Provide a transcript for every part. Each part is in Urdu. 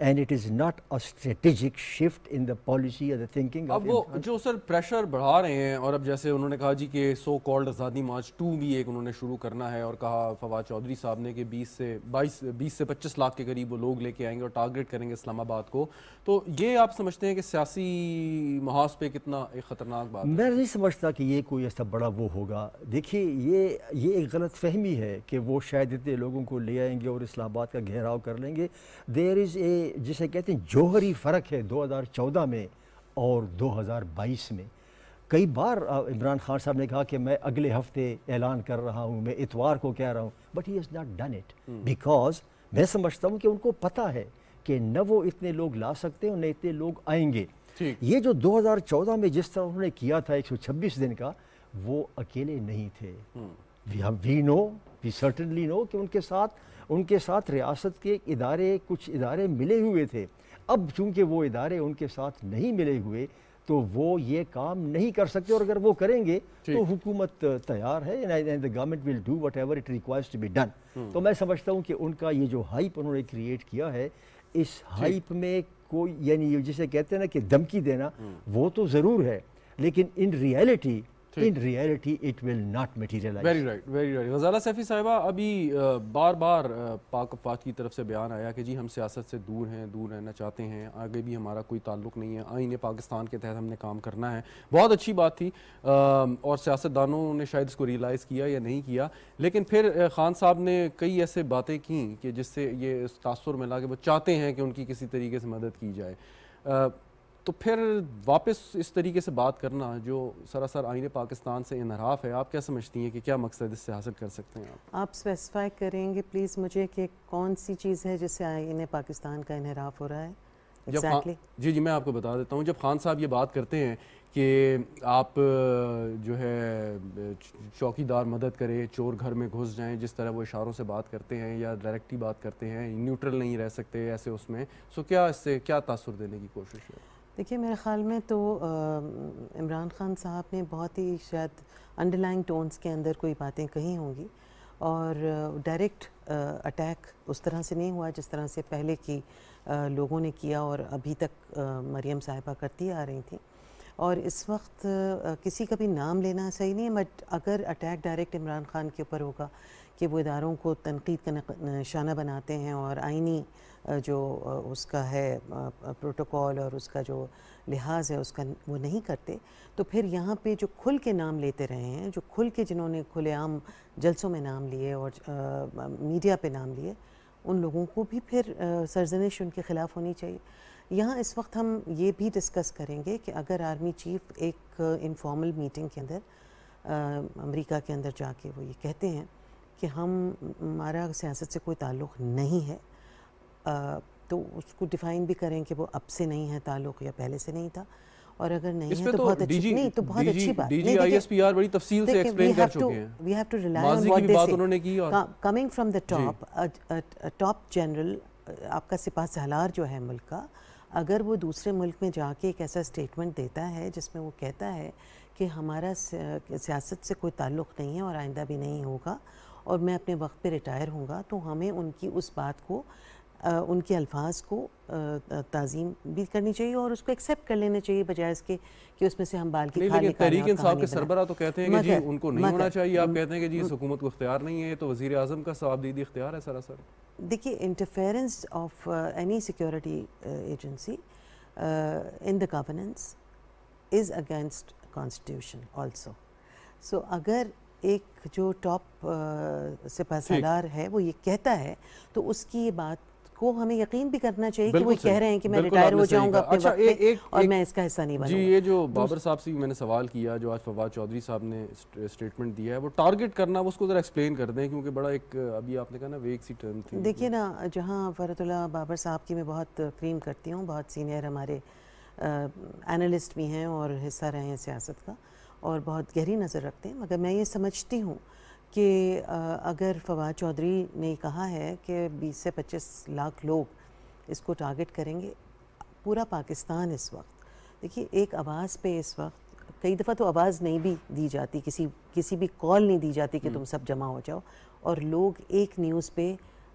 and it is not a strategic shift in the policy or the thinking of اب وہ جو سر پریشر بڑھا رہے ہیں، اور اب جیسے انہوں نے کہا جی کہ سو کالڈ آزادی مارچ 2 بھی ایک انہوں نے شروع کرنا ہے، اور کہا فواد چودھری صاحب نے کہ 20 سے 25 لاکھ کے قریب وہ لوگ لے کے آئیں گے اور ٹارگیٹ کریں گے اسلام آباد کو، تو یہ آپ سمجھتے ہیں کہ سیاسی محاذ پہ کتنا ایک خطرناک بات ہے؟ میں نہیں سمجھتا کہ یہ کوئی ایسا بڑا وہ ہوگا. دیکھیے یہ ایک غلط فہمی ہے کہ وہ شاید اتنے لوگوں کو لے آئیں گے اور اسلام آباد کا گھیراؤ کر لیں گے. دیر از اے جسے کہتے ہیں جوہری فرق ہے 2014 میں اور 2022 میں. کئی بار عمران خان صاحب نے کہا کہ میں اگلے ہفتے اعلان کر رہا ہوں، میں اتوار کو کہہ رہا ہوں، but he has not done it because میں سمجھتا ہوں کہ ان کو پتہ ہے کہ نہ وہ اتنے لوگ لا سکتے اور نہ اتنے لوگ آئیں گے. یہ جو 2014 میں جس طرح انہوں نے کیا تھا 126 دن کا، وہ اکیلے نہیں تھے. وی سرٹنلی نو کہ ان کے ساتھ ریاست کے کچھ ادارے ملے ہوئے تھے. اب چونکہ وہ ادارے ان کے ساتھ نہیں ملے ہوئے تو وہ یہ کام نہیں کر سکتے، اور اگر وہ کریں گے تو حکومت تیار ہے. the government will do whatever it requires to be done. تو میں سمجھتا ہوں کہ ان کا یہ جو ہائپ انہوں نے کریٹ کیا ہے، اس ہائپ میں کوئی یعنی جسے کہتے ہیں نا کہ دھمکی دینا، وہ تو ضرور ہے، لیکن in reality it will not materialize. Very right. Ghazala Saifi صاحبہ، ابھی بار بار پاک افواج کی طرف سے بیان آیا کہ جی ہم سیاست سے دور رہنا چاہتے ہیں، آگے بھی ہمارا کوئی تعلق نہیں ہے، آئین پاکستان کے تحت ہم نے کام کرنا ہے. بہت اچھی بات تھی، اور سیاستدانوں نے شاید اس کو ریئلائز کیا یا نہیں کیا، لیکن پھر خان صاحب نے کئی ایسے باتیں کیں کہ جس سے یہ تاثر ملا کہ وہ چاہتے ہیں کہ ان کی کسی طریقے سے مدد کی جائے. تو پھر واپس اس طریقے سے بات کرنا جو سراسر آئین پاکستان سے انحراف ہے، آپ کیا سمجھتی ہیں کہ کیا مقصد اس سے حاصل کر سکتے ہیں آپ اسپیسیفائی کریں گے پلیز مجھے کہ کون سی چیز ہے جس سے آئین پاکستان کا انحراف ہو رہا ہے ایگزیکٹلی؟ جی میں آپ کو بتا دیتا ہوں. جب خان صاحب یہ بات کرتے ہیں کہ آپ جو ہے چوکیدار مدد کرے، چور گھر میں گھس جائیں، جس طرح وہ اشاروں سے بات کرتے ہیں یا ڈائریکٹلی بات کرتے ہیں، نیوٹرل نہیں رہ سکتے ایسے اس میں، سو کیا اس سے کیا تاثر دینے کی کوشش ہے؟ دیکھیے میرے خیال میں تو عمران خان صاحب نے بہت ہی شاید انڈر لائن ٹونز کے اندر کوئی باتیں کہی ہوں گی، اور ڈائریکٹ اٹیک اس طرح سے نہیں ہوا جس طرح سے پہلے کی لوگوں نے کیا اور ابھی تک مریم صاحبہ کرتی آ رہی تھیں. اور اس وقت کسی کا بھی نام لینا صحیح نہیں ہے، بٹ اگر اٹیک ڈائریکٹ عمران خان کے اوپر ہوگا کہ وہ اداروں کو تنقید کا نشانہ بناتے ہیں اور آئینی جو اس کا ہے پروٹوکول اور اس کا جو لحاظ ہے اس کا وہ نہیں کرتے، تو پھر یہاں پہ جو کھل کے نام لیتے رہے ہیں، جو کھل کے جنہوں نے کھلے عام جلسوں میں نام لیے اور میڈیا پہ نام لیے، ان لوگوں کو بھی پھر سرزنش ان کے خلاف ہونی چاہیے. یہاں اس وقت ہم یہ بھی ڈسکس کریں گے کہ اگر آرمی چیف ایک انفارمل میٹنگ کے اندر امریکہ کے اندر جا کے وہ یہ کہتے ہیں کہ ہمارا سیاست سے کوئی تعلق نہیں ہے، تو اس کو ڈیفائن بھی کریں کہ وہ اب سے نہیں ہے تعلق یا پہلے سے نہیں تھا، اور اگر نہیں ہے تو بہت اچھی نہیں تو بہت اچھی بات. D G I S P R بڑی تفصیل سے ایکسپلین کر چکے ہیں، وی ہیو ٹو ریلائی ماضی کی بھی بات انہوں نے کی، اور coming from the top general, آپ کا سپاہ سالار جو ہے ملک کا، اگر وہ دوسرے ملک میں جا کے ایک ایسا اسٹیٹمنٹ دیتا ہے جس میں وہ کہتا ہے کہ ہمارا سیاست سے کوئی تعلق نہیں ہے اور آئندہ بھی نہیں ہوگا اور میں اپنے وقت پہ ریٹائر ہوں گا، تو ہمیں ان کی اس بات کو، ان کے الفاظ کو تعظیم بھی کرنی چاہیے اور اس کو ایکسیپٹ کر لینا چاہیے، بجائے اس کے کہ اس میں سے ہم بال کی کھال نکالیں. تحریک انصاف کے سربراہ تو کہتے ہیں کہ جی ان کو نہیں ہونا چاہیے، آپ کہتے ہیں کہ جی اس حکومت کو اختیار نہیں ہے، تو وزیر اعظم کا ثوابدیدی اختیار ہے سراسر. دیکھیے interference of any security agency in the governance is against constitution also. So اگر ایک جو ٹاپ سپاہ سالار ہے وہ یہ کہتا ہے تو اس کی یہ بات کو ہمیں یقین بھی کرنا چاہیے کہ وہ کہہ رہے ہیں کہ میں ریٹائر ہو جاؤں گا اپنے وقت پہ اور میں اس کا حصہ نہیں بنوں گا. جی یہ جو بابر صاحب سے میں نے سوال کیا، جو آج فواد چودھری صاحب نے اسٹیٹمنٹ دیا ہے، وہ ٹارگٹ کرنا، وہ اس کو ذرا ایکسپلین کر دیں، کیونکہ بڑا ایک ابھی آپ نے کہا نا ویگ سی ٹرم تھی. دیکھیے نا، جہاں فرحت اللہ بابر صاحب کی میں بہت کریم کرتی ہوں، بہت سینئر ہمارے اینالسٹ بھی ہیں اور حصہ رہے ہیں سیاست کا اور بہت گہری نظر رکھتے ہیں، مگر میں یہ سمجھتی ہوں کہ اگر فواد چودھری نے کہا ہے کہ 20 سے 25 لاکھ لوگ اس کو ٹارگٹ کریں گے، پورا پاکستان اس وقت، دیکھیے ایک آواز پہ اس وقت کئی دفعہ تو آواز نہیں بھی دی جاتی، کسی بھی کال نہیں دی جاتی کہ تم سب جمع ہو جاؤ، اور لوگ ایک نیوز پہ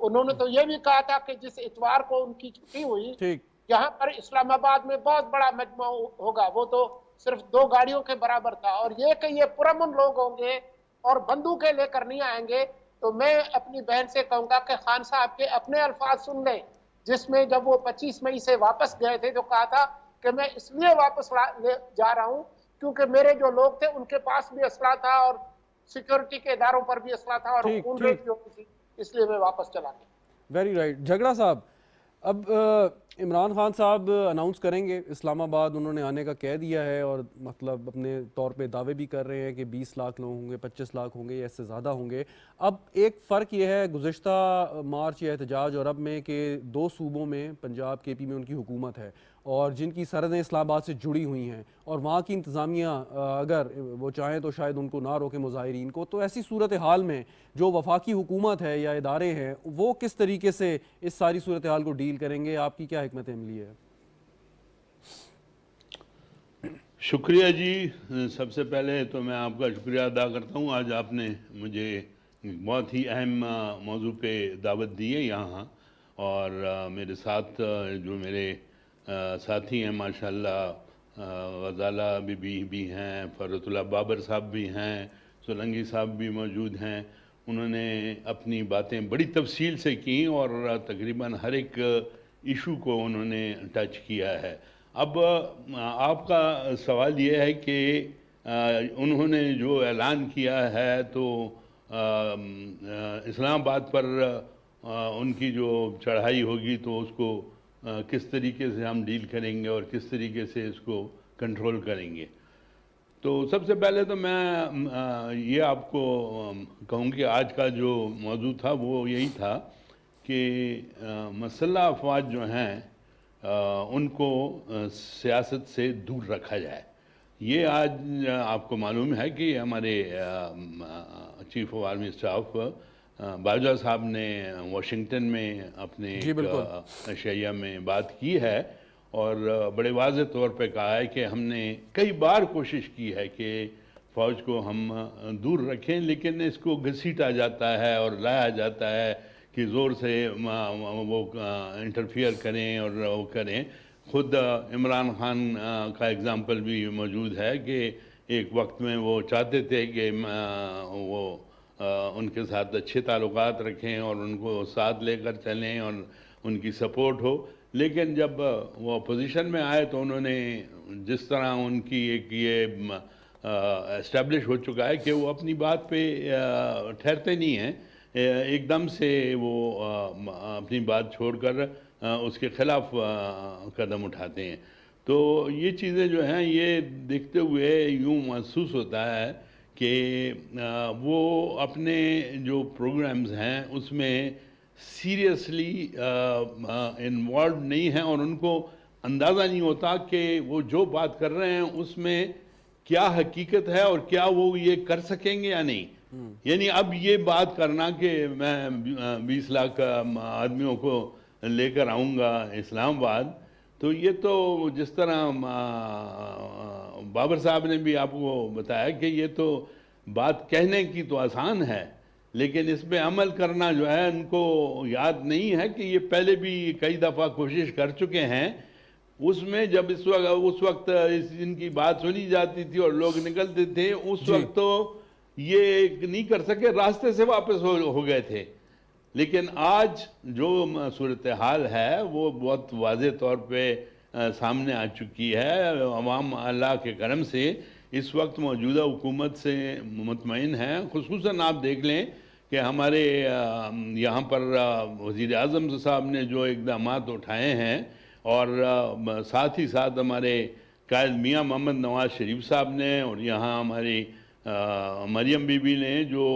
انہوں نے تو یہ بھی کہا تھا کہ جس اتوار کو ان کی چھٹی ہوئی ٹھیک یہاں پر اسلام آباد میں بہت بڑا مجمع ہوگا، وہ تو صرف 2 گاڑیوں کے برابر تھا، اور یہ کہ یہ پرامن لوگ ہوں گے اور بندوقیں لے کر نہیں آئیں گے، تو میں اپنی بہن سے کہوں گا کہ خان صاحب کے اپنے الفاظ سن لیں، جس میں جب وہ 25 مئی سے واپس گئے تھے جو کہا تھا کہ میں اس لیے واپس جا رہا ہوں کیونکہ میرے جو لوگ تھے ان کے پاس بھی اسلحہ تھا اور سیکورٹی کے اداروں پر بھی اسلحہ تھا اور ٹھیک خون ٹھیک ریزی بھی ہوتی تھی، اس لیے میں واپس چلا گیا۔ Very right. جھگڑا صاحب، اب عمران خان صاحب اناؤنس کریں گے اسلام آباد، انہوں نے آنے کا کہہ دیا ہے اور مطلب اپنے طور پہ دعوے بھی کر رہے ہیں کہ 20 لاکھ لوگ ہوں گے، 25 لاکھ ہوں گے یا اس سے زیادہ ہوں گے۔ اب ایک فرق یہ ہے گزشتہ مارچ یا احتجاج اور اب میں کہ 2 صوبوں میں پنجاب کے پی میں ان کی حکومت ہے اور جن کی سرحدیں اسلام آباد سے جڑی ہوئی ہیں اور وہاں کی انتظامیہ اگر وہ چاہیں تو شاید ان کو نہ روکے مظاہرین کو، تو ایسی صورتحال میں جو وفاقی حکومت ہے یا ادارے ہیں وہ کس طریقے سے اس ساری صورتحال کو ڈیل کریں گے؟ آپ کی کیا حکمت عملی ہے؟ شکریہ جی، سب سے پہلے تو میں آپ کا شکریہ ادا کرتا ہوں، آج آپ نے مجھے بہت ہی اہم موضوع پہ دعوت دی ہے یہاں، اور میرے ساتھ جو میرے ساتھی ہیں ماشاءاللہ، غزالہ بی بی بھی ہیں، فرت اللہ بابر صاحب بھی ہیں، سولنگی صاحب بھی موجود ہیں، انہوں نے اپنی باتیں بڑی تفصیل سے کیں اور تقریباً ہر ایک ایشو کو انہوں نے ٹچ کیا ہے۔ اب آپ کا سوال یہ ہے کہ انہوں نے جو اعلان کیا ہے تو اسلام آباد پر ان کی جو چڑھائی ہوگی تو اس کو کس طریقے سے ہم ڈیل کریں گے اور کس طریقے سے اس کو کنٹرول کریں گے۔ تو سب سے پہلے تو میں یہ آپ کو کہوں کہ آج کا جو موضوع تھا وہ یہی تھا کہ مسلح افواج جو ہیں ان کو سیاست سے دور رکھا جائے۔ یہ آج آپ کو معلوم ہے کہ ہمارے chief of army staff Bajwa صاحب نے واشنگٹن میں اپنے اشعیہ میں بات کی ہے اور بڑے واضح طور پہ کہا ہے کہ ہم نے کئی بار کوشش کی ہے کہ فوج کو ہم دور رکھیں، لیکن اس کو گھسیٹا جاتا ہے اور لایا جاتا ہے کہ زور سے وہ انٹرفیئر کریں اور وہ کریں۔ خود عمران خان کا اگزامپل بھی موجود ہے کہ ایک وقت میں وہ چاہتے تھے کہ وہ ان کے ساتھ اچھے تعلقات رکھیں اور ان کو ساتھ لے کر چلیں اور ان کی سپورٹ ہو، لیکن جب وہ اپوزیشن میں آئے تو انہوں نے جس طرح ان کی ایک یہ اسٹیبلش ہو چکا ہے کہ وہ اپنی بات پہ ٹھہرتے نہیں ہیں، ایک دم سے وہ اپنی بات چھوڑ کر اس کے خلاف قدم اٹھاتے ہیں۔ تو یہ چیزیں جو ہیں یہ دیکھتے ہوئے یوں محسوس ہوتا ہے کہ وہ اپنے جو پروگرامز ہیں اس میں سیریسلی انوالوڈ نہیں ہیں اور ان کو اندازہ نہیں ہوتا کہ وہ جو بات کر رہے ہیں اس میں کیا حقیقت ہے اور کیا وہ یہ کر سکیں گے یا نہیں۔ یعنی اب یہ بات کرنا کہ میں 20 لاکھ آدمیوں کو لے کر آؤں گا اسلام آباد، تو یہ تو جس طرح بابر صاحب نے بھی آپ کو بتایا کہ یہ تو بات کہنے کی تو آسان ہے، لیکن اس پہ عمل کرنا جو ہے ان کو یاد نہیں ہے کہ یہ پہلے بھی کئی دفعہ کوشش کر چکے ہیں۔ اس میں جب اس وقت ان کی بات سنی جاتی تھی اور لوگ نکلتے تھے، اس وقت تو یہ نہیں کر سکے، راستے سے واپس ہو گئے تھے۔ لیکن آج جو صورتحال ہے وہ بہت واضح طور پہ سامنے آ چکی ہے۔ عوام اللہ کے کرم سے اس وقت موجودہ حکومت سے مطمئن ہیں، خصوصاً آپ دیکھ لیں کہ ہمارے یہاں پر وزیر اعظم صاحب نے جو اقدامات اٹھائے ہیں اور ساتھ ہی ساتھ ہمارے قائد میاں محمد نواز شریف صاحب نے اور یہاں ہماری مریم بی بی نے جو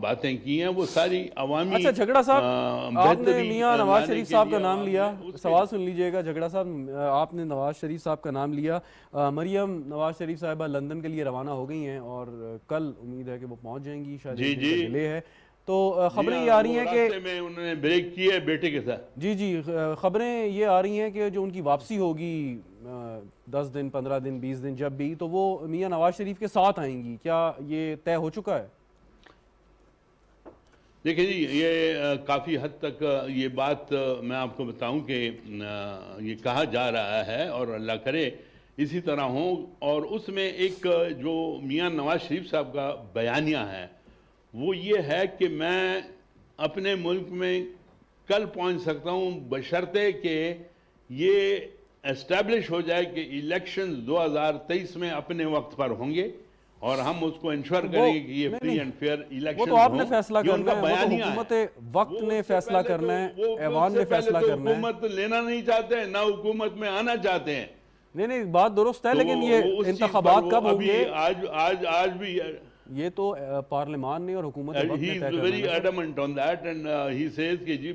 باتیں کی ہیں وہ ساری عوامی اچھا جھگڑا صاحب، آپ نے میاں نواز شریف صاحب کا نام لیا، سوال سن لیجئے گا جھگڑا صاحب، آپ نے نواز شریف صاحب کا نام لیا، مریم نواز شریف صاحبہ لندن کے لیے روانہ ہو گئی ہیں اور کل امید ہے کہ وہ پہنچ جائیں گی، شاید ایک دن کا ڈیلے ہے۔ تو خبریں یہ آ رہی ہیں کہ راستے میں انہوں نے بریک کی ہے بیٹے کے ساتھ۔ جی خبریں یہ آ رہی ہیں کہ جو ان کی واپسی ہوگی 10 دن 15 دن 20 دن جب بھی، تو وہ میاں نواز شریف کے ساتھ آئیں گی، کیا یہ طے ہو چکا ہے؟ دیکھیں جی، یہ کافی حد تک یہ بات میں آپ کو بتاؤں کہ یہ کہا جا رہا ہے اور اللہ کرے اسی طرح ہوں، اور اس میں ایک جو میاں نواز شریف صاحب کا بیانیہ ہے وہ یہ ہے کہ میں اپنے ملک میں کل پہنچ سکتا ہوں بشرطے کہ یہ اسٹیبلش ہو جائے کہ الیکشنز 2023 میں اپنے وقت پر ہوں گے اور ہم اس کو انشور کریں گے کہ یہ فری اینڈ فیئر الیکشن وہ تو آپ نے فیصلہ کرنا ہے، وہ تو حکومت وقت نے فیصلہ کرنا ہے، ایوان نے فیصلہ کرنا ہے۔ حکومت لینا نہیں چاہتے ہیں، نہ حکومت میں آنا چاہتے ہیں۔ نہیں بات درست ہے، لیکن یہ انتخابات کب ہوں گے؟ آج بھی یہ تو پارلیمان نے اور حکومت وقت نے طے کرنا ہے۔ He is very adamant on that and he says کہ جی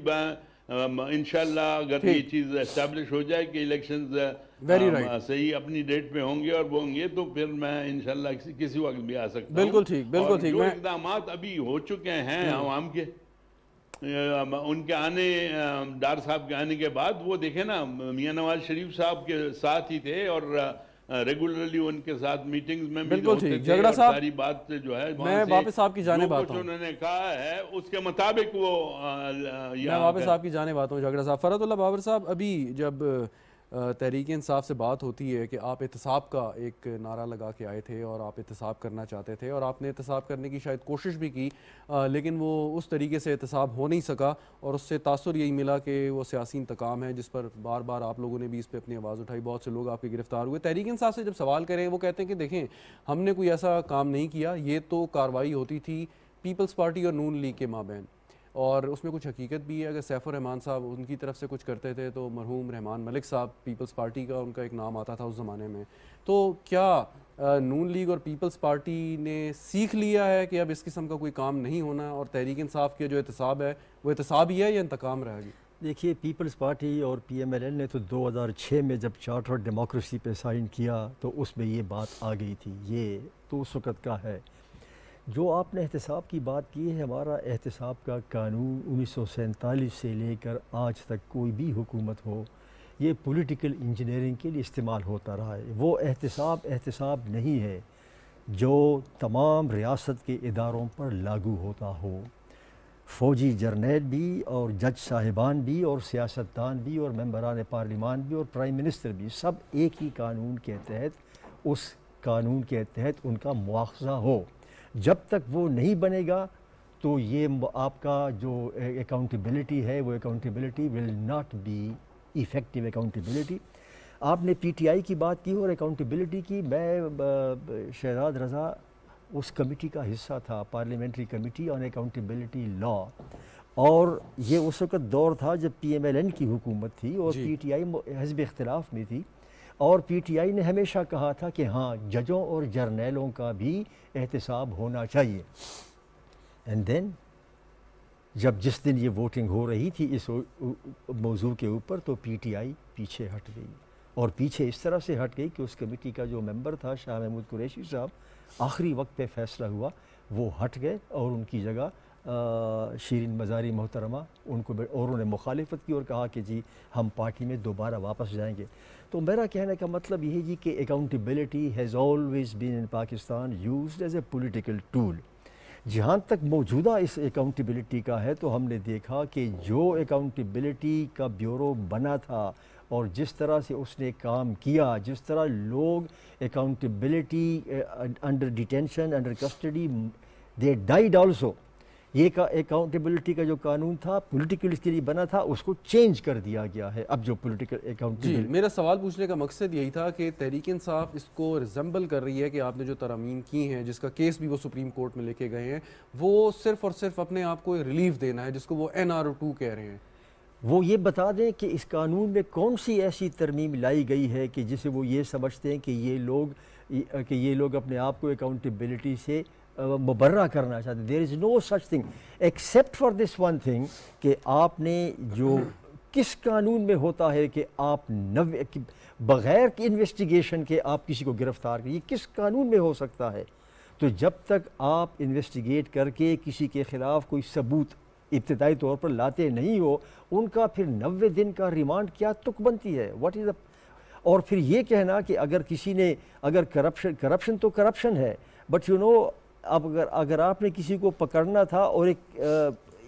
انشاءاللہ اگر یہ چیز اسٹیبلش ہو جائے کہ الیکشنز صحیح اپنی ڈیٹ پہ ہوں گے اور وہ ہوں گے تو پھر میں انشاءاللہ کسی وقت بھی آ سکتا ہوں۔ بالکل ٹھیک، بالکل ٹھیک۔ جو اقدامات ابھی ہو چکے ہیں عوام کے، ان کے آنے، ڈار صاحب کے آنے کے بعد، وہ دیکھیں نا میاں نواز شریف صاحب کے ساتھ ہی تھے اور ریگولرلی ان کے ساتھ میٹنگز میں بھی ہوتے تھے اور ساری بات جو ہے میں واپس آپ کی جانب آتا ہوں، انہوں نے کہا ہے اس کے مطابق وہ میں واپس آپ کی جانب آتا ہوں جھگڑا صاحب۔ فرحت اللہ بابر صاحب، ابھی جب تحریک انصاف سے بات ہوتی ہے کہ آپ احتساب کا ایک نعرہ لگا کے آئے تھے اور آپ احتساب کرنا چاہتے تھے اور آپ نے احتساب کرنے کی شاید کوشش بھی کی، لیکن وہ اس طریقے سے احتساب ہو نہیں سکا اور اس سے تاثر یہی ملا کہ وہ سیاسی انتقام ہے جس پر بار بار آپ لوگوں نے بھی اس پہ اپنی آواز اٹھائی، بہت سے لوگ آپ کے گرفتار ہوئے۔ تحریک انصاف سے جب سوال کریں وہ کہتے ہیں کہ دیکھیں ہم نے کوئی ایسا کام نہیں کیا، یہ تو کارروائی ہوتی تھی پیپلز پارٹی اور نون لیگ کے مابین، اور اس میں کچھ حقیقت بھی ہے۔ اگر سیف الرحمان صاحب ان کی طرف سے کچھ کرتے تھے تو مرحوم رحمان ملک صاحب پیپلز پارٹی کا ان کا ایک نام آتا تھا اس زمانے میں، تو کیا نون لیگ اور پیپلز پارٹی نے سیکھ لیا ہے کہ اب اس قسم کا کوئی کام نہیں ہونا اور تحریک انصاف کے جو احتساب ہے وہ احتساب ہی ہے یا انتقام رہے گی؟ دیکھیے، پیپلز پارٹی اور پی ایم ایل این نے تو 2006 میں جب چارٹر ڈیموکریسی پہ سائن کیا تو اس میں یہ بات آ گئی تھی، یہ تو اس وقت کا ہے۔ جو آپ نے احتساب کی بات کی ہے، ہمارا احتساب کا قانون 1947 سے لے کر آج تک کوئی بھی حکومت ہو یہ پولیٹیکل انجینئرنگ کے لیے استعمال ہوتا رہا ہے۔ وہ احتساب نہیں ہے جو تمام ریاست کے اداروں پر لاگو ہوتا ہو، فوجی جرنیل بھی اور جج صاحبان بھی اور سیاستدان بھی اور ممبران پارلیمان بھی اور پرائم منسٹر بھی، سب ایک ہی قانون کے تحت، اس قانون کے تحت ان کا مواخذہ ہو۔ جب تک وہ نہیں بنے گا تو یہ آپ کا جو اکاؤنٹیبلٹی ہے وہ accountability will not be effective accountability. آپ نے پی ٹی آئی کی بات کی اور اکاؤنٹیبلٹی کی، میں شہزاد رضا اس کمیٹی کا حصہ تھا، پارلیمنٹری کمیٹی آن اکاؤنٹیبلٹی لا، اور یہ اس وقت دور تھا جب پی ایم ایل این کی حکومت تھی اور پی ٹی آئی حزب اختلاف میں تھی، اور پی ٹی آئی نے ہمیشہ کہا تھا کہ ہاں ججوں اور جرنیلوں کا بھی احتساب ہونا چاہیے۔ اینڈ دین جس دن یہ ووٹنگ ہو رہی تھی اس موضوع کے اوپر تو پی ٹی آئی پیچھے ہٹ گئی، اور پیچھے اس طرح سے ہٹ گئی کہ اس کمیٹی کا جو ممبر تھا شاہ محمود قریشی صاحب، آخری وقت پہ فیصلہ ہوا وہ ہٹ گئے اور ان کی جگہ شیرین مزاری محترمہ ان کو، اور انہوں نے مخالفت کی اور کہا کہ جی ہم پارٹی میں دوبارہ واپس جائیں گے۔ تو میرا کہنے کا مطلب یہ ہے جی کہ accountability has always been in Pakistan used as a political tool. جہاں تک موجودہ اس اکاؤنٹیبلٹی کا ہے تو ہم نے دیکھا کہ جو اکاؤنٹیبلٹی کا بیورو بنا تھا اور جس طرح سے اس نے کام کیا، جس طرح لوگ accountability under detention, under custody, they died also. یہ اکاؤنٹیبلٹی کا جو قانون تھا پولیٹیکل اس کے لیے بنا تھا، اس کو چینج کر دیا گیا ہے اب جو پولیٹیکل اکاؤنٹیبلٹی۔ میرا سوال پوچھنے کا مقصد یہی تھا کہ تحریک انصاف اس کو ریزمبل کر رہی ہے کہ آپ نے جو ترامیم کی ہیں، جس کا کیس بھی وہ سپریم کورٹ میں لے کے گئے ہیں، وہ صرف اور صرف اپنے آپ کو ریلیف دینا ہے، جس کو وہ NR2 کہہ رہے ہیں۔ وہ یہ بتا دیں کہ اس قانون میں کون سی ایسی ترمیم لائی گئی ہے کہ جسے وہ یہ سمجھتے ہیں کہ یہ لوگ اپنے آپ کو اکاؤنٹیبلٹی سے مبرہ کرنا چاہتے ہیں۔ There is no such thing except for this one thing کہ آپ نے جو کس قانون میں ہوتا ہے کہ آپ بغیر انویسٹیگیشن کے آپ کسی کو گرفتار کریں، یہ کس قانون میں ہو سکتا ہے؟ تو جب تک آپ انویسٹیگیٹ کر کے کسی کے خلاف کوئی ثبوت ابتدائی طور پر لاتے نہیں ہو، ان کا پھر 90 دن کا ریمانڈ کیا تک بنتی ہے؟ واٹ از اور پھر یہ کہنا کہ اگر کسی نے کرپشن تو کرپشن ہے، بٹ اب اگر آپ نے کسی کو پکڑنا تھا اور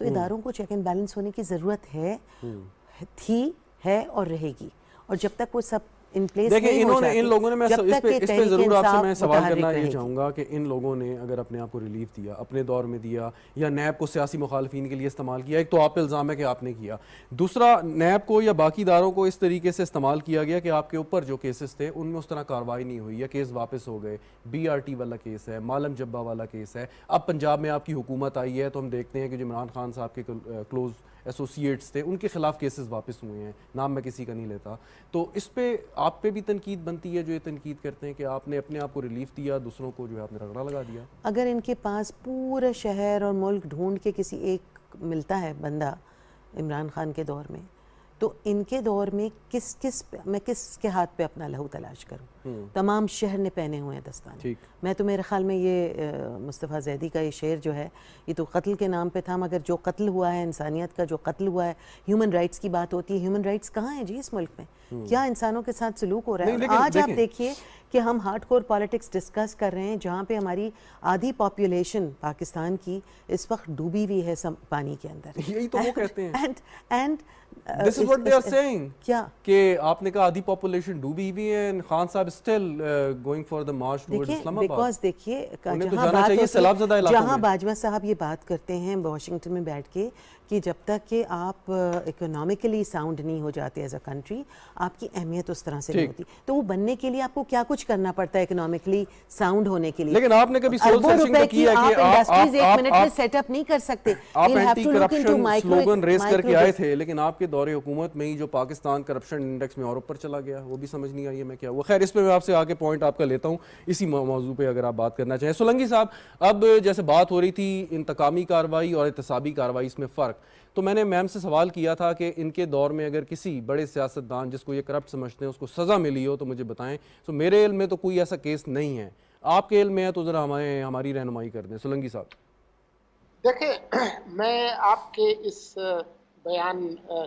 تو اداروں کو چیک اینڈ بیلنس ہونے کی ضرورت ہے، تھی، ہے اور رہے گی، اور جب تک وہ سب ان پلیس نہیں ہو جاتی، ان لوگوں نے، میں اس پہ ضرور آپ سے میں سوال کرنا یہ رہے چاہوں گا کہ ان لوگوں نے اگر اپنے آپ کو ریلیف دیا، اپنے دور میں دیا، یا نیب کو سیاسی مخالفین کے لیے استعمال کیا، ایک تو آپ پہ الزام ہے کہ آپ نے کیا، دوسرا نیب کو یا باقی اداروں کو اس طریقے سے استعمال کیا گیا کہ آپ کے اوپر جو کیسز تھے ان میں اس طرح کارروائی نہیں ہوئی، یا کیس واپس ہو گئے، BRT والا کیس ہے، مالم جبہ والا کیس ہے، اب پنجاب میں آپ کی حکومت آئی ہے تو ہم دیکھتے ہیں کہ جو عمران خان صاحب کے کلوز ایسوسیٹس تھے ان کے خلاف کیسز واپس ہوئے ہیں، نام میں کسی کا نہیں لیتا، تو اس پہ آپ پہ بھی تنقید بنتی ہے جو یہ تنقید کرتے ہیں کہ آپ نے اپنے آپ کو ریلیف دیا، دوسروں کو جو ہے آپ نے رگڑا لگا دیا؟ اگر ان کے پاس پورا شہر اور ملک ڈھونڈ کے کسی ایک ملتا ہے بندہ عمران خان کے دور میں، تو ان کے دور میں میں کس کے ہاتھ پہ اپنا لہو تلاش کروں؟ تمام شہر نے پہنے ہوئے ہیں دستانے. میں تو میرے خیال میں یہ مصطفیٰ زیدی کا یہ شعر جو ہے یہ تو قتل کے نام پہ تھا، مگر جو قتل ہوا ہے انسانیت کا جو قتل ہوا ہے، ہیومن رائٹس کی بات ہوتی ہے، ہیومن رائٹس کہاں ہیں جی اس ملک میں؟ کیا انسانوں کے ساتھ سلوک ہو رہا ہے؟ آج آپ دیکھیے کہ ہم ہارڈ کور پالیٹکس ڈسکس کر رہے ہیں جہاں پہ ہماری آدھی پاپولیشن پاکستان کی اس وقت ڈوبی ہوئی ہے پانی کے اندر. یہی تو وہ کہتے ہیں. And This is what they are saying. کیا کہ آپ نے کہا آدھی پاپولیشن ڈوبی ہوئی ہے، خان صاحب still going for the march towards اسلام آباد. بیکاز دیکھیے جہاں باجوہ صاحب یہ بات کرتے ہیں واشنگٹن میں بیٹھ کے کہ جب تک کہ آپ اکنامکلی ساؤنڈ نہیں ہو جاتے ایز اے کنٹری، آپ کی اہمیت اس طرح سے نہیں ہوتی. تو وہ بننے کے لیے آپ کو کیا کچھ کرنا پڑتا ہے اکنامکلی ساؤنڈ ہونے کے لیے؟ لیکن آپ نے کبھی سول سرچنگ تو کیا آپ انڈسٹریز ایک منٹ میں سیٹ اپ نہیں کر سکتے. آپ اینٹی کرپشن سلوگن ریز کر کے آئے تھے، لیکن آپ کے دور حکومت میں ہی جو پاکستان کرپشن انڈیکس میں اور اوپر چلا گیا، وہ بھی سمجھ نہیں آئی ہے میں کیا ہوا. خیر اس پہ میں آپ سے آگے پوائنٹ آپ کا لیتا ہوں اسی موضوع پہ اگر آپ بات کرنا چاہیں. سولنگی صاحب، اب جیسے بات ہو رہی تھی انتقامی کارروائی اور احتسابی کارروائی، اس میں فرق، تو میں نے میم سے سوال کیا تھا کہ ان کے دور میں اگر کسی بڑے سیاستدان جس کو یہ کرپٹ سمجھتے ہیں اس کو سزا ملی ہو تو مجھے بتائیں. تو میرے علم میں تو کوئی ایسا کیس نہیں ہے، آپ کے علم میں ہے تو ذرا ہماری رہنمائی کر دیں. سولنگی صاحب دیکھیں، میں آپ کے اس بیان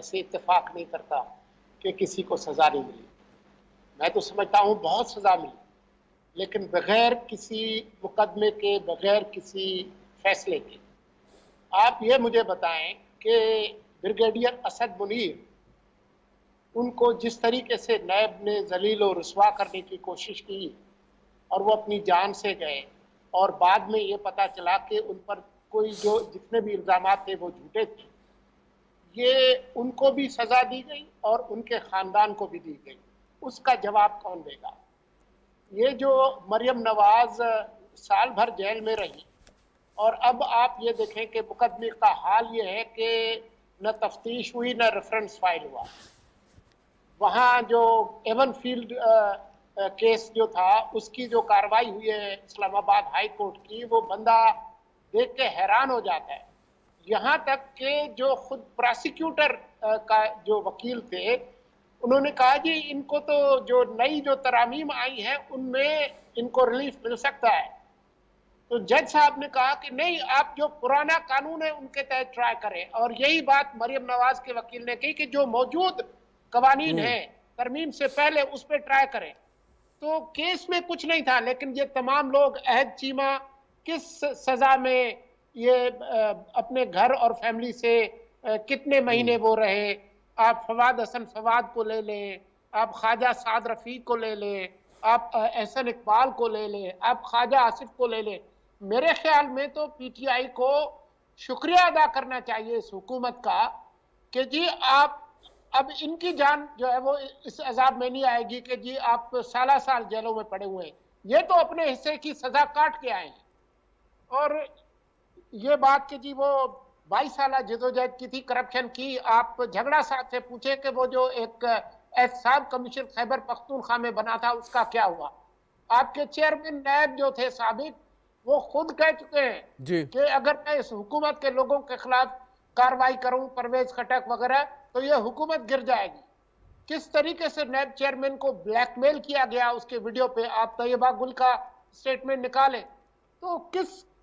سے اتفاق نہیں کرتا کہ کسی کو سزا نہیں ملی. میں تو سمجھتا ہوں بہت سزا ملی، لیکن بغیر کسی مقدمے کے، بغیر کسی فیصلے کے. آپ یہ مجھے بتائیں کہ بریگیڈیئر اسد منیر، ان کو جس طریقے سے نیب نے ذلیل و رسوا کرنے کی کوشش کی اور وہ اپنی جان سے گئے، اور بعد میں یہ پتہ چلا کہ ان پر کوئی جو جتنے بھی الزامات تھے وہ جھوٹے تھے، یہ ان کو بھی سزا دی گئی اور ان کے خاندان کو بھی دی گئی. اس کا جواب کون دے گا؟ یہ جو مریم نواز سال بھر جیل میں رہی، اور اب آپ یہ دیکھیں کہ مقدمے کا حال یہ ہے کہ نہ تفتیش ہوئی نہ ریفرنس فائل ہوا. وہاں جو ایون فیلڈ کیس جو تھا اس کی جو کارروائی ہوئی ہے اسلام آباد ہائی کورٹ کی، وہ بندہ دیکھ کے حیران ہو جاتا ہے. یہاں تک کہ جو خود پراسیکیوٹر کا جو وکیل تھے انہوں نے کہا جی ان کو تو جو نئی جو ترامیم آئی ہیں ان میں ان کو ریلیف مل سکتا ہے. تو جج صاحب نے کہا کہ نہیں، آپ جو پرانا قانون ہے ان کے تحت ٹرائی کریں. اور یہی بات مریم نواز کے وکیل نے کہی کہ جو موجود قوانین ہیں ترمیم سے پہلے اس پہ ٹرائی کریں. تو کیس میں کچھ نہیں تھا، لیکن یہ تمام لوگ عہد چیمہ کس سزا میں یہ اپنے گھر اور فیملی سے کتنے مہینے وہ رہے. آپ فواد حسن فواد کو لے لیں، آپ خواجہ سعد رفیق کو لے لیں، آپ احسن اقبال کو لے لیں، آپ خواجہ آصف کو لے لیں. میرے خیال میں تو پی ٹی آئی کو شکریہ ادا کرنا چاہیے اس حکومت کا کہ جی آپ اب ان کی جان جو ہے وہ اس عذاب میں نہیں آئے گی کہ جی آپ سالہ سال جیلوں میں پڑے ہوئے ہیں. یہ تو اپنے حصے کی سزا کاٹ کے آئے ہیں. اور یہ بات کہ جی وہ 22 سالہ جدوجہد کی تھی کرپشن کی، آپ جھگڑا صاحب سے پوچھیں کہ وہ جو ایک احتساب کمیشن خیبر پختونخوا میں بنا تھا اس کا کیا ہوا. آپ کے چیئرمین نیب جو تھے سابق، وہ خود کہہ چکے ہیں کہ اگر میں اس حکومت کے لوگوں کے خلاف کارروائی کروں، پرویز خٹک وغیرہ، تو یہ حکومت گر جائے گی. کس طریقے سے نیب چیئرمین کو بلیک میل کیا گیا اس کے ویڈیو پہ آپ طیبہ گل کا سٹیٹمنٹ نکالیں. تو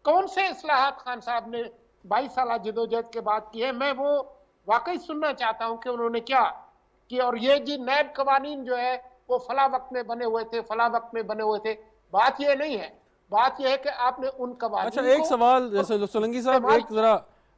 کون سے اصلاحات خان صاحب نے 22 سالہ جدوجہد کے بعد کی ہے؟ میں وہ واقعی سننا چاہتا ہوں کہ انہوں نے کیا کی. اور یہ جی نیب قوانین جو ہے وہ فلاں وقت میں بنے ہوئے تھے، فلاں وقت میں بنے ہوئے تھے، بات یہ نہیں ہے. بات یہ ہے کہ آپ نے ان قوانین اچھا ایک سوال جیسے سولنگی صاحب، ایک ذرا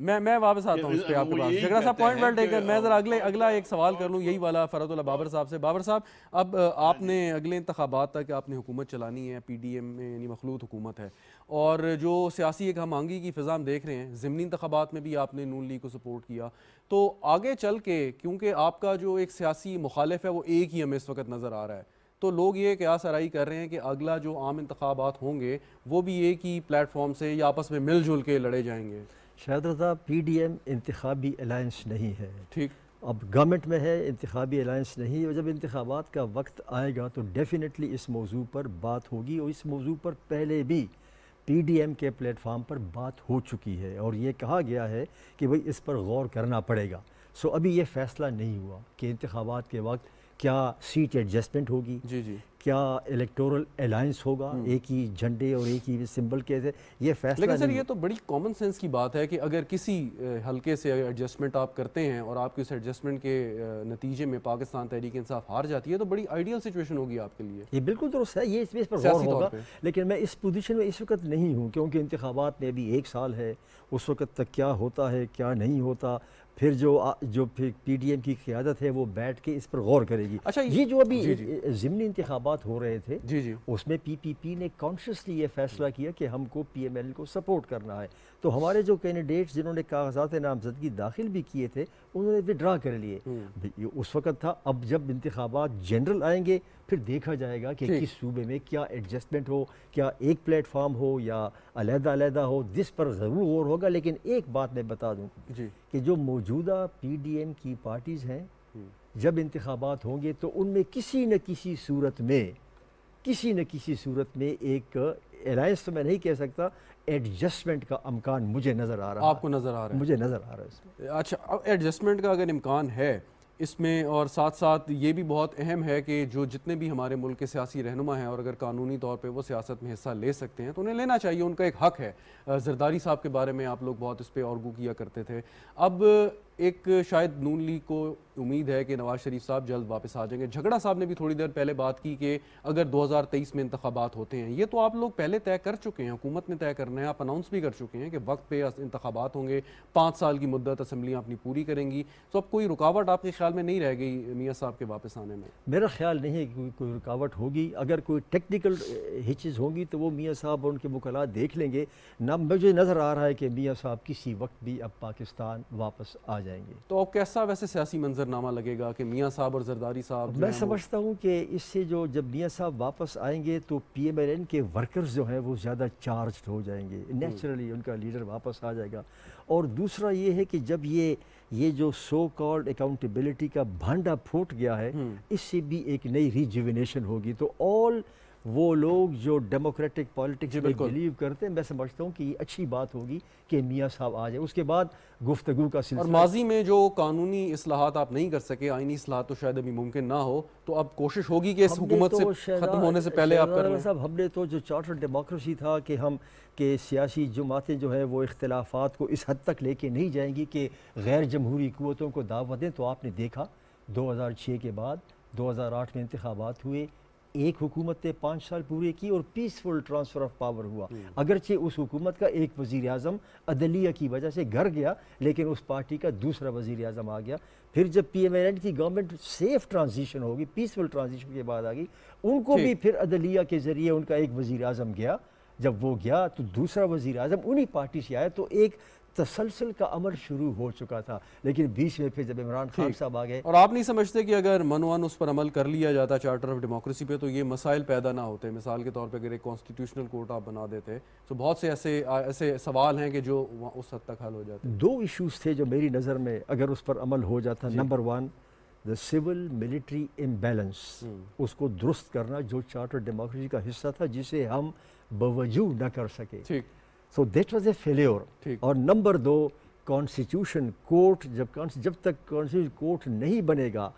میں واپس آتا ہوں اس پہ آپ کے پاس. جھگڑا صاحب پوائنٹ ویل ٹیکن. میں ذرا اگلا ایک سوال کر لوں یہی والا فرحت اللہ بابر صاحب سے. بابر صاحب اب آپ نے اگلے انتخابات تک آپ نے حکومت چلانی ہے, پی ڈی ایم میں یعنی مخلوط حکومت ہے, اور جو سیاسی ایک ہم آہنگی کی فضا ہم دیکھ رہے ہیں, ضمنی انتخابات میں بھی آپ نے نون لیگ کو سپورٹ کیا, تو آگے چل کے کیونکہ آپ کا جو ایک سیاسی مخالف ہے وہ ایک ہی ہمیں اس وقت نظر آ رہا ہے, تو لوگ یہ قیاس آرائی کر رہے ہیں کہ اگلا جو عام انتخابات ہوں گے وہ بھی ایک ہی پلیٹ فارم سے یا آپس میں مل جل کے لڑے جائیں گے. شاہد رضا, پی ڈی ایم انتخابی الائنس نہیں ہے. ٹھیک, اب گورنمنٹ میں ہے, انتخابی الائنس نہیں, اور جب انتخابات کا وقت آئے گا تو ڈیفینیٹلی اس موضوع پر بات ہوگی, اور اس موضوع پر پہلے بھی پی ڈی ایم کے پلیٹ فارم پر بات ہو چکی ہے, اور یہ کہا گیا ہے کہ بھئی اس پر غور کرنا پڑے گا. سو ابھی یہ فیصلہ نہیں ہوا کہ انتخابات کے وقت کیا سیٹ ایڈجسٹمنٹ ہوگی, جی کیا الیکٹورل الائنس ہوگا, ایک ہی جھنڈے اور ایک ہی سمبل کے تھے, یہ فیصلہ لیکن سر یہ تو بڑی کامن سینس کی بات ہے کہ اگر کسی حلقے سے ایڈجسٹمنٹ آپ کرتے ہیں اور آپ کی اس ایڈجسٹمنٹ کے نتیجے میں پاکستان تحریک انصاف ہار جاتی ہے تو بڑی آئیڈیل سچویشن ہوگی آپ کے لیے. یہ بالکل درست ہے, یہ اس پر غور ہوگا, لیکن میں اس پوزیشن میں اس وقت نہیں ہوں کیونکہ انتخابات میں ابھی 1 سال ہے. اس وقت تک کیا ہوتا ہے کیا نہیں ہوتا, پھر جو پی ڈی ایم کی قیادت ہے وہ بیٹھ کے اس پر غور کرے گی. اچھا, یہ جو ابھی ضمنی انتخابات ہو رہے تھے اس میں پی پی پی نے کانشیسلی یہ فیصلہ کیا کہ ہم کو پی ایم ایل کو سپورٹ کرنا ہے, تو ہمارے جو کینڈیڈیٹس جنہوں نے کاغذات نامزدگی داخل بھی کیے تھے انہوں نے وڈرا کر لیے. اس وقت تھا, اب جب انتخابات جنرل آئیں گے پھر دیکھا جائے گا کہ کس صوبے میں کیا ایڈجسٹمنٹ ہو, کیا ایک پلیٹ فارم ہو یا علیحدہ ہو, جس پر ضرور غور ہوگا. لیکن ایک بات میں بتا دوں کہ جو موجودہ پی ڈی ایم کی پارٹیز ہیں جب انتخابات ہوں گے تو ان میں کسی نہ کسی صورت میں ایک الائنس تو میں نہیں کہہ سکتا, ایڈجسٹمنٹ کا امکان مجھے نظر آ رہا ہے. آپ کو نظر آ رہا ہے؟ مجھے نظر آ رہا ہے اس میں. اچھا, اب ایڈجسٹمنٹ کا اگر امکان ہے اس میں, اور ساتھ ساتھ یہ بھی بہت اہم ہے کہ جو جتنے بھی ہمارے ملک کے سیاسی رہنما ہیں اور اگر قانونی طور پہ وہ سیاست میں حصہ لے سکتے ہیں تو انہیں لینا چاہیے, ان کا ایک حق ہے. زرداری صاحب کے بارے میں آپ لوگ بہت اس پہ آرگو کیا کرتے تھے. اب ایک شاید نون لیگ کو امید ہے کہ نواز شریف صاحب جلد واپس آ جائیں گے. جھگڑا صاحب نے بھی تھوڑی دیر پہلے بات کی کہ اگر 2023 میں انتخابات ہوتے ہیں, یہ تو آپ لوگ پہلے طے کر چکے ہیں, حکومت نے طے کرنا ہے, آپ اناؤنس بھی کر چکے ہیں کہ وقت پہ انتخابات ہوں گے, 5 سال کی مدت اسمبلیاں اپنی پوری کریں گی, تو اب کوئی رکاوٹ آپ کے خیال میں نہیں رہ گئی میاں صاحب کے واپس آنے میں؟ میرا خیال نہیں ہے کہ کوئی رکاوٹ ہوگی. اگر کوئی ٹیکنیکل ہچز ہوں گی تو وہ میاں صاحب اور ان کے وکلاء دیکھ لیں گے. مجھے نظر آ رہا ہے کہ میاں صاحب کسی وقت بھی اب پاکستان واپس آ جائیں گے. تو اب کیسا ویسے سیاسی منظرنامہ لگے گا کہ میاں صاحب اور زرداری صاحب؟ میں سمجھتا ہوں کہ اس سے جب میاں صاحب واپس آئیں گے تو پی ایم ایل این کے ورکرز جو ہیں وہ زیادہ چارجڈ ہو جائیں گے, نیچرلی ان کا لیڈر واپس آ جائے گا. اور دوسرا یہ ہے کہ جب یہ جو سو کالڈ اکاؤنٹیبلٹی کا بھانڈا پھوٹ گیا ہے, اس سے بھی ایک نئی ریجوینیشن ہوگی. تو آل وہ لوگ جو ڈیموکریٹک پالیٹکس میں بلیو کرتے ہیں, میں سمجھتا ہوں کہ یہ اچھی بات ہوگی کہ میاں صاحب آ جائیں. اس کے بعد گفتگو کا سلسلہ. اور ماضی میں جو قانونی اصلاحات آپ نہیں کر سکے, آئینی اصلاحات تو شاید ابھی ممکن نہ ہو, تو اب کوشش ہوگی کہ اس حکومت سے ختم ہونے سے پہلے آپ کر لیں. صاحب, ہم نے تو جو چارٹر ڈیموکریسی تھا کہ سیاسی جماعتیں جو ہیں وہ اختلافات کو اس حد تک لے کے نہیں جائیں گی کہ غیر جمہوری قوتوں کو دعوت دیں. تو آپ نے دیکھا 2006 کے بعد 2008 میں انتخابات ہوئے, ایک حکومت نے 5 سال پورے کی اور پیسفل ٹرانسفر آف پاور ہوا. اگرچہ اس حکومت کا ایک وزیر اعظم عدلیہ کی وجہ سے گھر گیا, لیکن اس پارٹی کا دوسرا وزیر اعظم آ گیا. پھر جب پی ایم ایل این کی گورنمنٹ سیف ٹرانزیشن ہوگی, پیسفل ٹرانزیشن کے بعد آ گئی, ان کو بھی پھر عدلیہ کے ذریعے ان کا ایک وزیر اعظم گیا. جب وہ گیا تو دوسرا وزیر اعظم انہی پارٹی سے آیا, تو ایک تسلسل کا عمل شروع ہو چکا تھا. لیکن بیچ میں پھر جب عمران خان صاحب آ گئے. اور آپ نہیں سمجھتے کہ اگر منوان اس پر عمل کر لیا جاتا چارٹر آف ڈیموکریسی پہ تو یہ مسائل پیدا نہ ہوتے؟ مثال کے طور پہ اگر ایک کانسٹیٹیوشنل کورٹ آپ بنا دیتے تو بہت سے ایسے سوال ہیں کہ جو اس حد تک حل ہو جاتے. 2 ایشوز تھے جو میری نظر میں اگر اس پر عمل ہو جاتا. نمبر 1, دا سول ملٹری امبیلنس, اس کو درست کرنا جو چارٹر ڈیموکریسی کا حصہ تھا, جسے ہم بوجو نہ کر سکے. So that was a failure. اور نمبر 2, کانسٹیٹیوشن کورٹ, جب تک کانسٹیٹیوشن کورٹ نہیں بنے گا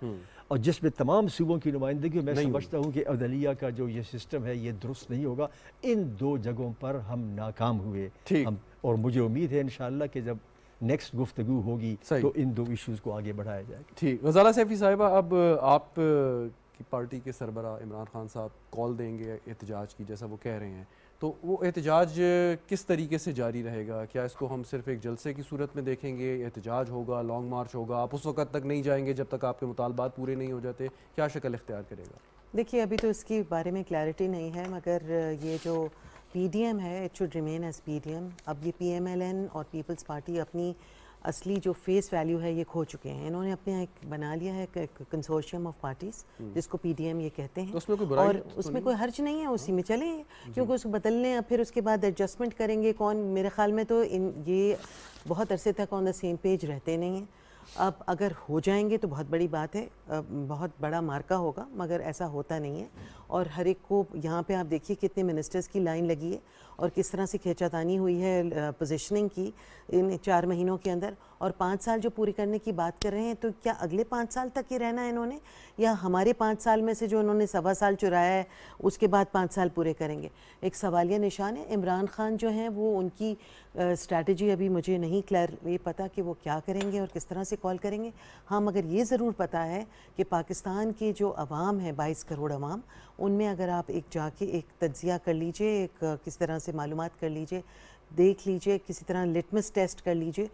اور جس میں تمام صوبوں کی نمائندگی, میں سمجھتا ہوں کہ عدلیہ کا جو یہ سسٹم ہے یہ درست نہیں ہوگا. ان 2 جگہوں پر ہم ناکام ہوئے. اور مجھے امید ہے انشاءاللہ کہ جب نیکسٹ گفتگو ہوگی تو ان 2 ایشوز کو آگے بڑھایا جائے گا. ٹھیک. غزالہ سیفی صاحبہ, اب آپ کی پارٹی کے سربراہ عمران خان صاحب کال دیں گے احتجاج کی جیسا وہ کہہ رہے ہیں, تو وہ احتجاج کس طریقے سے جاری رہے گا؟ کیا اس کو ہم صرف ایک جلسے کی صورت میں دیکھیں گے؟ احتجاج ہوگا، لانگ مارچ ہوگا، آپ اس وقت تک نہیں جائیں گے جب تک آپ کے مطالبات پورے نہیں ہو جاتے؟ کیا شکل اختیار کرے گا؟ دیکھیے ابھی تو اس کے بارے میں کلیئرٹی نہیں ہے، مگر یہ جو پی ڈی ایم ہے it should remain as P D M. اب یہ پی ایم ایل این اور پیپلز پارٹی اپنی اصلی جو فیس ویلیو ہے یہ کھو چکے ہیں. انہوں نے اپنے ایک بنا لیا ہے کنسورشیم آف پارٹیز جس کو پی ڈی ایم یہ کہتے ہیں، اور اس میں کوئی حرج نہیں ہے، اسی میں چلیں، کیونکہ اس کو بدلنے پھر اس کے بعد ایڈجسٹمنٹ کریں گے کون. میرے خیال میں تو یہ بہت عرصے تک آن دا سیم پیج رہتے نہیں ہیں. اب اگر ہو جائیں گے تو بہت بڑی بات ہے، بہت بڑا مارکا ہوگا، مگر ایسا ہوتا نہیں ہے. اور ہر ایک کو یہاں پہ آپ دیکھیے کتنے منسٹرز کی لائن لگی ہے اور کس طرح سے کھینچا تانی ہوئی ہے پوزیشننگ کی ان 4 مہینوں کے اندر. اور 5 سال جو پورے کرنے کی بات کر رہے ہیں، تو کیا اگلے 5 سال تک یہ رہنا ہے انہوں نے، یا ہمارے 5 سال میں سے جو انہوں نے 1.25 سال چرایا ہے اس کے بعد 5 سال پورے کریں گے؟ ایک سوالیہ نشان ہے. عمران خان جو ہیں وہ ان کی اسٹریٹجی ابھی مجھے نہیں یہ پتہ کہ وہ کیا کریں گے اور کس طرح سے کال کریں گے. ہاں مگر یہ ضرور پتہ ہے کہ پاکستان کے جو عوام ہے 22 کروڑ عوام، ان میں اگر آپ ایک جا کے ایک تجزیہ کر لیجئے، ایک کس طرح سے معلومات کر لیجئے، دیکھ لیجئے، کسی طرح لٹمس ٹیسٹ کر لیجئے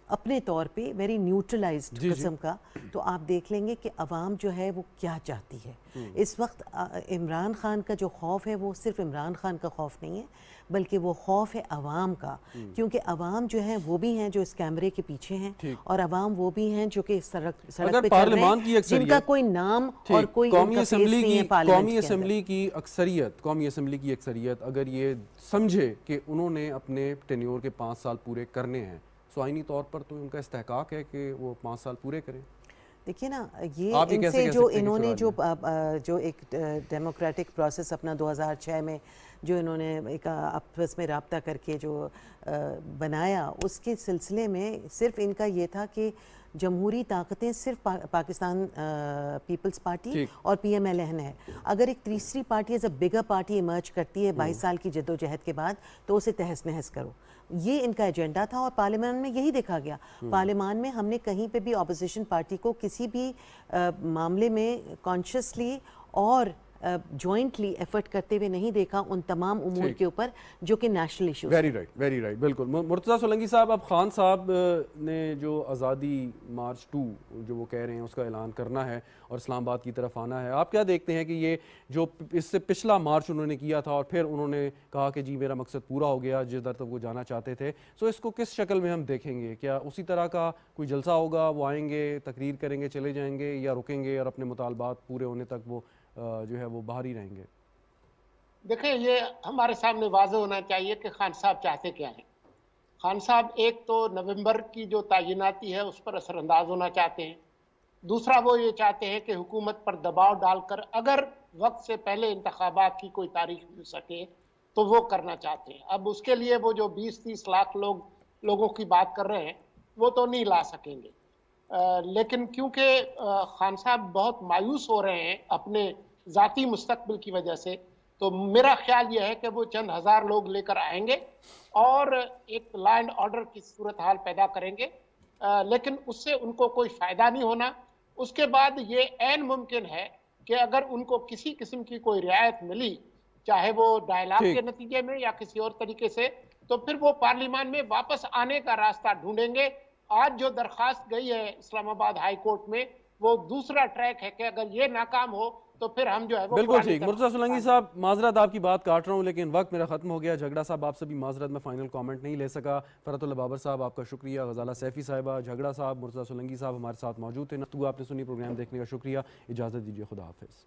اپنے طور پہ ویری نیوٹرلائزڈ قسم کا، تو آپ دیکھ لیں گے کہ عوام جو ہے وہ کیا چاہتی ہے. اس وقت عمران خان کا جو خوف ہے وہ صرف عمران خان کا خوف نہیں ہے، بلکہ وہ خوف ہے عوام کا، کیونکہ عوام جو ہیں وہ بھی ہیں جو اس کیمرے کے پیچھے ہیں، اور عوام وہ بھی ہیں جو کہ سڑک پہ چل رہے ہیں، جن کا کوئی نام اور کوئی قومی اسمبلی کی اکثریت اگر یہ سمجھے کہ انہوں نے اپنے ٹینیور کے 5 سال پورے کرنے ہیں، سو آئینی طور پر تو ان کا استحقاق ہے کہ وہ 5 سال پورے کریں. دیکھیے نا، یہ ان سے جو انہوں نے جو ایک ڈیموکریٹک پروسیس اپنا 2006 میں جو انہوں نے ایک آپس میں رابطہ کر کے جو بنایا، اس کے سلسلے میں صرف ان کا یہ تھا کہ جمہوری طاقتیں صرف پاکستان پیپلز پارٹی اور پی ایم ایل این ہے. اگر ایک تیسری party as a bigger party emerge کرتی ہے 22 سال کی جد و جہد کے بعد، تو اسے تہس نہس کرو. یہ ان کا ایجنڈا تھا، اور پارلیمان میں یہی دیکھا گیا. پارلیمان میں ہم نے کہیں پہ بھی اپوزیشن پارٹی کو کسی بھی معاملے میں کانشیسلی اور جوائنٹلی ایفرٹ کرتے ہوئے نہیں دیکھا ان تمام امور کے اوپر جو کہ نیشنل ایشوز. ویری رائٹ بالکل. مرتضیٰ سولنگی صاحب، اب خان صاحب نے جو آزادی مارچ 2 جو وہ کہہ رہے ہیں اس کا اعلان کرنا ہے اور اسلام آباد کی طرف آنا ہے، آپ کیا دیکھتے ہیں کہ یہ جو اس سے پچھلا مارچ انہوں نے کیا تھا اور پھر انہوں نے کہا کہ جی میرا مقصد پورا ہو گیا جس در تک وہ جانا چاہتے تھے، سو اس کو کس شکل میں ہم دیکھیں گے؟ کیا اسی طرح کا کوئی جلسہ ہوگا، وہ آئیں گے، تقریر کریں گے، چلے جائیں گے، یا رکیں گے اور اپنے مطالبات پورے ہونے تک وہ جو ہے وہ باہر ہی رہیں گے؟ دیکھیں، یہ ہمارے سامنے واضح ہونا چاہیے کہ خان صاحب چاہتے کیا ہیں. خان صاحب ایک تو نومبر کی جو تعیناتی ہے اس پر اثر انداز ہونا چاہتے ہیں. دوسرا وہ یہ چاہتے ہیں کہ حکومت پر دباؤ ڈال کر اگر وقت سے پہلے انتخابات کی کوئی تاریخ مل سکے تو وہ کرنا چاہتے ہیں. اب اس کے لیے وہ جو 20-30 لاکھ لوگوں کی بات کر رہے ہیں وہ تو نہیں لا سکیں گے. لیکن کیونکہ خان صاحب بہت مایوس ہو رہے ہیں اپنے ذاتی مستقبل کی وجہ سے، تو میرا خیال یہ ہے کہ وہ چند ہزار لوگ لے کر آئیں گے اور ایک لا اینڈ آرڈر کی صورتحال پیدا کریں گے، لیکن اس سے ان کو کوئی فائدہ نہیں ہونا. اس کے بعد یہ عین ممکن ہے کہ اگر ان کو کسی قسم کی کوئی رعایت ملی، چاہے وہ ڈائلاگ کے نتیجے میں یا کسی اور طریقے سے، تو پھر وہ پارلیمان میں واپس آنے کا راستہ ڈھونڈیں گے. آج جو درخواست گئی ہے اسلام آباد ہائی کورٹ میں، وہ دوسرا ٹریک ہے کہ اگر یہ ناکام ہو تو پھر ہم جو ہے وہ بالکل ٹھیک. مرتضیٰ سولنگی صاحب، معذرت آپ کی بات کاٹ رہا ہوں لیکن وقت میرا ختم ہو گیا. جھگڑا صاحب آپ سے بھی معذرت، میں فائنل کامنٹ نہیں لے سکا. فرحت اللہ بابر صاحب آپ کا شکریہ. غزالہ سیفی صاحبہ، جھگڑا صاحب، مرتضیٰ سولنگی صاحب ہمارے ساتھ موجود تھے. آپ نے سنی پروگرام دیکھنے کا شکریہ. اجازت دیجیے، خدا حافظ.